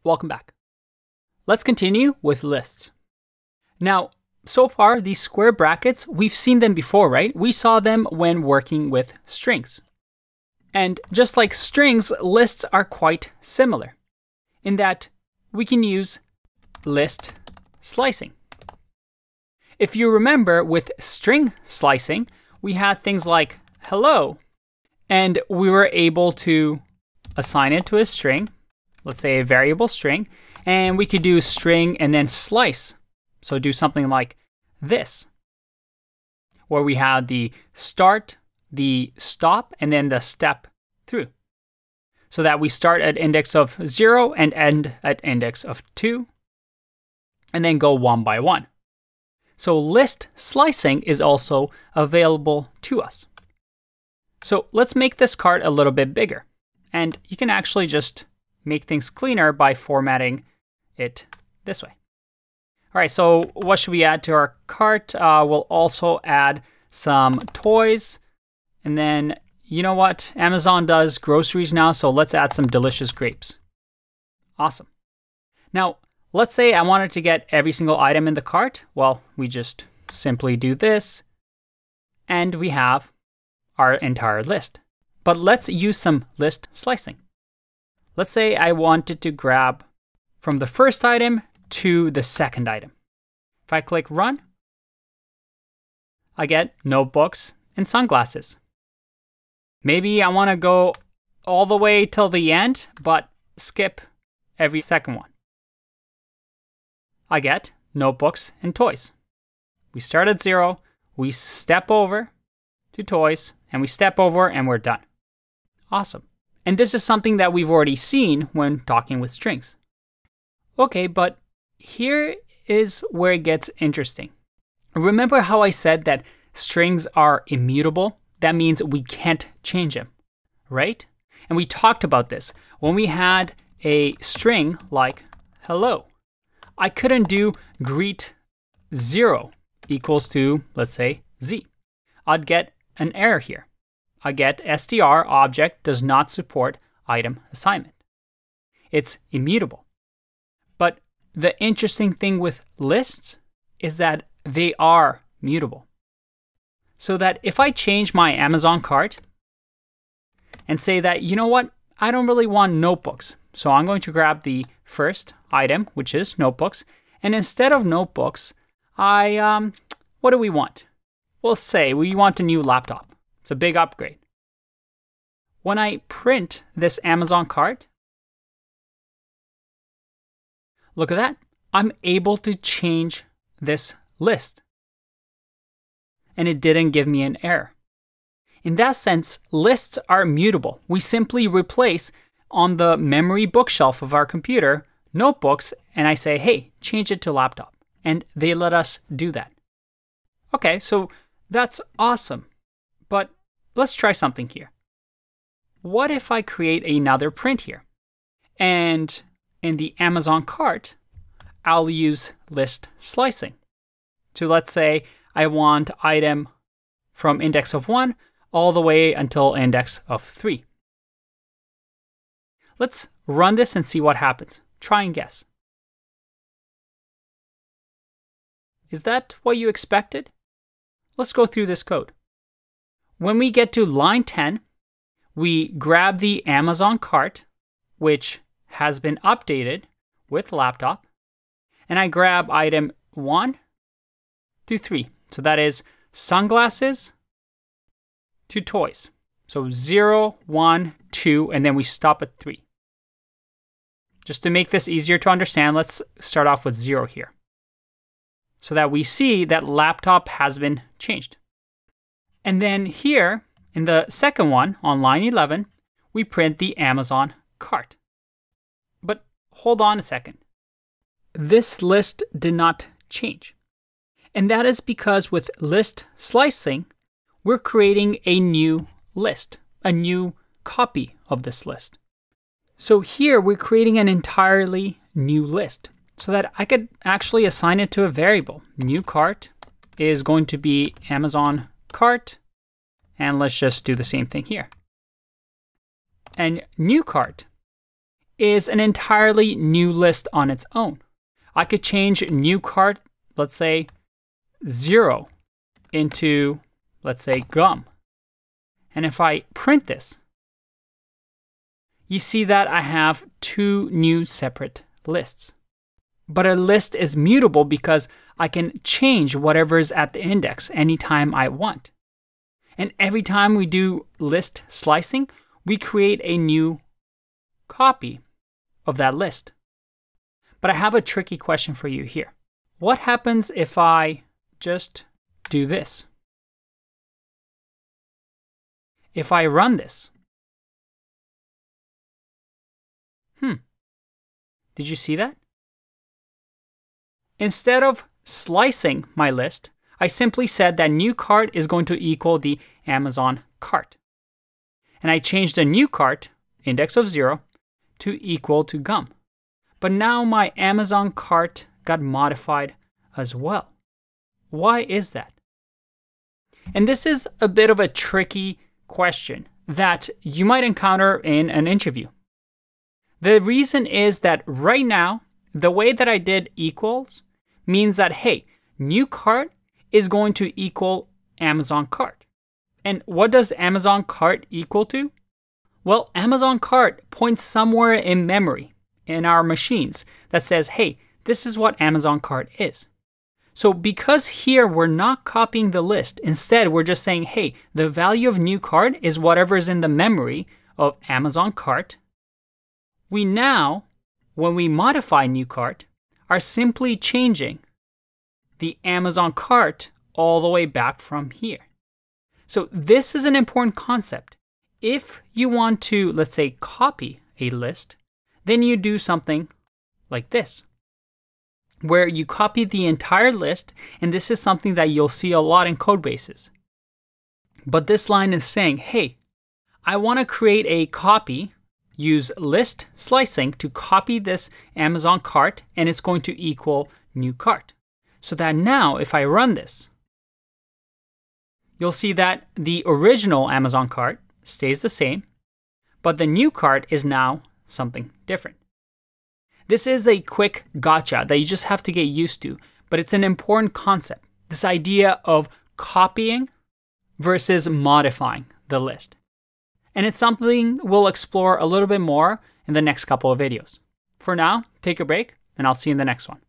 Welcome back. Let's continue with lists. Now, so far, these square brackets, we've seen them before, right? We saw them when working with strings. And just like strings, lists are quite similar in that we can use list slicing. If you remember, with string slicing, we had things like hello, and we were able to assign it to a string, let's say a variable string, and we could do string and then slice. So do something like this, where we had the start, the stop, and then the step through. So that we start at index of 0 and end at index of 2, and then go one by one. So list slicing is also available to us. So let's make this card a little bit bigger. And you can actually just make things cleaner by formatting it this way. All right, so what should we add to our cart? We'll also add some toys. And then, you know what? Amazon does groceries now, so let's add some delicious grapes. Awesome. Now, let's say I wanted to get every single item in the cart. Well, we just simply do this, and we have our entire list. But let's use some list slicing. Let's say I wanted to grab from the first item to the second item. If I click run, I get notebooks and sunglasses. Maybe I want to go all the way till the end, but skip every second one. I get notebooks and toys. We start at 0, we step over to toys, and we step over and we're done. Awesome. And this is something that we've already seen when talking with strings. Okay, but here is where it gets interesting. Remember how I said that strings are immutable? That means we can't change them, right? And we talked about this when we had a string like hello. I couldn't do greet 0 equals to, let's say, Z. I'd get an error here. I get str object does not support item assignment. It's immutable. But the interesting thing with lists is that they are mutable. So that if I change my Amazon cart and say that, you know what, I don't really want notebooks. So I'm going to grab the first item, which is notebooks. And instead of notebooks, what do we want? We'll say we want a new laptop. It's a big upgrade. When I print this Amazon cart, look at that. I'm able to change this list. And it didn't give me an error. In that sense, lists are mutable. We simply replace on the memory bookshelf of our computer notebooks, and I say, hey, change it to laptop. And they let us do that. Okay, so that's awesome. But let's try something here. What if I create another print here? And in the Amazon cart, I'll use list slicing. So let's say I want item from index of 1 all the way until index of 3. Let's run this and see what happens. Try and guess. Is that what you expected? Let's go through this code. When we get to line 10, we grab the Amazon cart, which has been updated with laptop, and I grab item 1 to 3. So that is sunglasses to toys. So 0, 1, 2, and then we stop at 3. Just to make this easier to understand, let's start off with 0 here, so that we see that laptop has been changed. And then here, in the second one, on line 11, we print the Amazon cart. But hold on a second. This list did not change. And that is because with list slicing, we're creating a new list, a new copy of this list. So here we're creating an entirely new list so that I could actually assign it to a variable. New cart is going to be Amazon cart. And let's just do the same thing here. And new cart is an entirely new list on its own. I could change new cart, let's say 0 into, let's say, gum. And if I print this, you see that I have two new separate lists. But a list is mutable because I can change whatever is at the index anytime I want. And every time we do list slicing, we create a new copy of that list. But I have a tricky question for you here. What happens if I just do this? If I run this, did you see that? Instead of slicing my list, I simply said that new cart is going to equal the Amazon cart. And I changed the new cart, index of 0, to equal to gum. But now my Amazon cart got modified as well. Why is that? And this is a bit of a tricky question that you might encounter in an interview. The reason is that right now, the way that I did equals means that, hey, new cart is going to equal Amazon cart. And what does Amazon cart equal to? Well, Amazon cart points somewhere in memory in our machines that says, hey, this is what Amazon cart is. So because here we're not copying the list, instead we're just saying, hey, the value of new cart is whatever is in the memory of Amazon cart. We now, when we modify new cart, are simply changing the Amazon cart all the way back from here. So this is an important concept. If you want to, let's say, copy a list, then you do something like this, where you copy the entire list, and this is something that you'll see a lot in code bases. But this line is saying, hey, I want to create a copy, use list slicing to copy this Amazon cart, and it's going to equal new cart. So that now, if I run this, you'll see that the original Amazon cart stays the same, but the new cart is now something different. This is a quick gotcha that you just have to get used to, but it's an important concept. This idea of copying versus modifying the list. And it's something we'll explore a little bit more in the next couple of videos. For now, take a break, and I'll see you in the next one.